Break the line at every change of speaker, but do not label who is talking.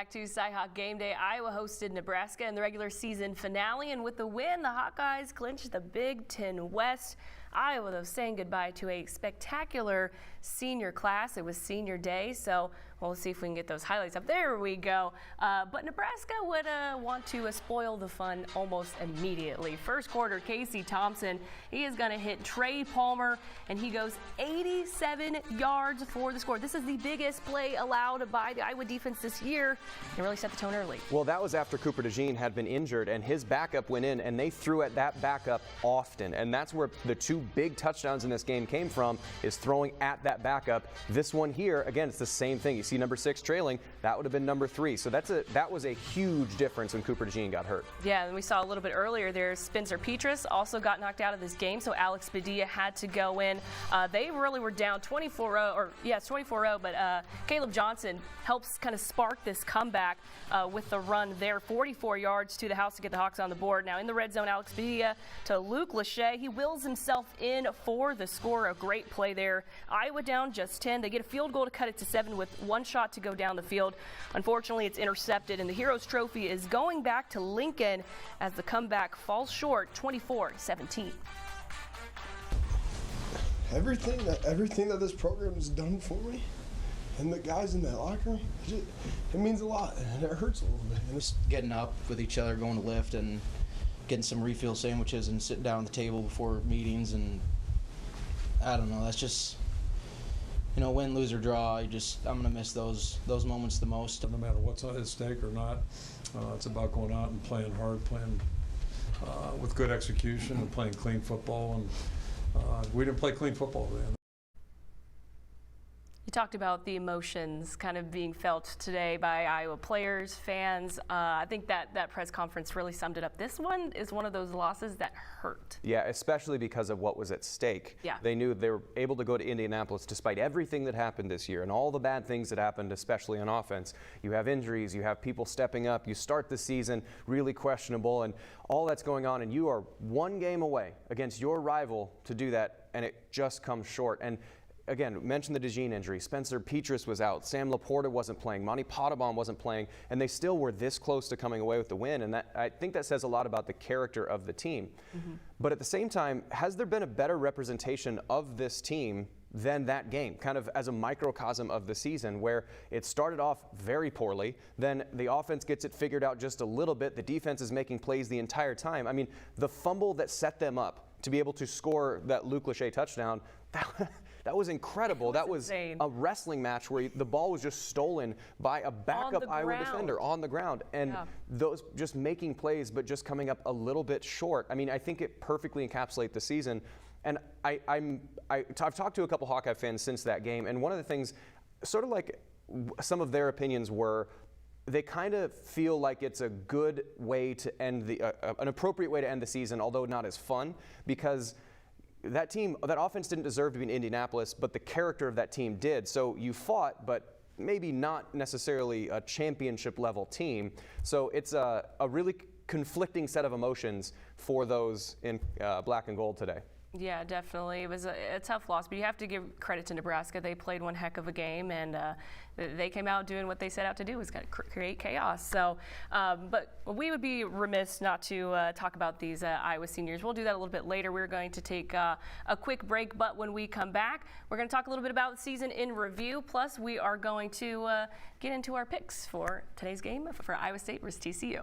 back to CyHawk Gameday. Iowa hosted Nebraska in the regular season finale, and with the win, the Hawkeyes clinched the Big Ten West. Iowa, though, saying goodbye to a spectacular senior class. It was senior day, so we'll see if we can get those highlights up. There we go. But Nebraska would want to spoil the fun almost immediately. First quarter, Casey Thompson, he is going to hit Trey Palmer, and he goes 87 yards for the score. This is the biggest play allowed by the Iowa defense this year. They really set the tone early.
Well, that was after Cooper DeJean had been injured, and his backup went in, and they threw at that backup often. And that's where the two big touchdowns in this game came from, is throwing at that backup. This one here, again, it's the same thing. You see number 6 trailing, that would have been number 3. So that was a huge difference when Cooper DeJean got hurt. Yeah, and we saw a little bit earlier there, Spencer Petras also got knocked out of this game, so Alex Padilla had to go in. They really were down 24-0, or yes, 24-0, but Caleb Johnson helps kind of spark this comeback with the run there, 44 yards to the house to get the Hawks on the board. Now in the red zone, Alex Padilla to Luke Lachey. He wills himself in for the score. A great play there. Iowa down just 10. They get a field goal to cut it to 7 with one shot to go down the field. Unfortunately, it's intercepted, and the Heroes Trophy is going back to Lincoln as the comeback falls short, 24-17.
Everything that this program has done for me, and the guys in that locker room, it means a lot, and it hurts a little bit.
And just getting up with each other, going to lift, and getting some refill sandwiches and sitting down at the table before meetings, and I don't know, that's just, you know, win, lose, or draw, I'm going to miss those moments the most.
No matter what's at stake or not, it's about going out and playing hard, playing with good execution, and playing clean football. And we didn't play clean football today.
You talked about the emotions kind of being felt today by Iowa players, fans. I think that press conference really summed it up. This one is one of those losses that hurt.
Yeah, especially because of what was at stake.
Yeah.
They knew they were able to go to Indianapolis despite everything that happened this year and all the bad things that happened, especially on offense. You have injuries, you have people stepping up, you start the season really questionable, and all that's going on, and you are one game away against your rival to do that, and it just comes short. And again, mentioned the DeJean injury. Spencer Petras was out. Sam Laporta wasn't playing. Monty Pottebaum wasn't playing. And they still were this close to coming away with the win. And I think that says a lot about the character of the team. Mm-hmm. But at the same time, has there been a better representation of this team than that game, kind of as a microcosm of the season, where it started off very poorly, then the offense gets it figured out just a little bit, the defense is making plays the entire time. I mean, the fumble that set them up to be able to score that Luke Lachey touchdown, that was incredible. That was a wrestling match where the ball was just stolen by a backup Iowa defender on the ground. And those just making plays, but just coming up a little bit short. I mean, I think it perfectly encapsulates the season. And I've talked to a couple Hawkeye fans since that game, and one of the things, sort of like some of their opinions were, they kind of feel like it's a good way to end an appropriate way to end the season, although not as fun, because that offense didn't deserve to be in Indianapolis, but the character of that team did. So you fought, but maybe not necessarily a championship level team. So it's a really conflicting set of emotions for those in black and gold today.
Yeah, definitely. It was a tough loss, but you have to give credit to Nebraska. They played one heck of a game, and they came out doing what they set out to do, was kind of create chaos. So, but we would be remiss not to talk about these Iowa seniors. We'll do that a little bit later. We're going to take a quick break, but when we come back, we're going to talk a little bit about the season in review. Plus, we are going to get into our picks for today's game for Iowa State versus TCU.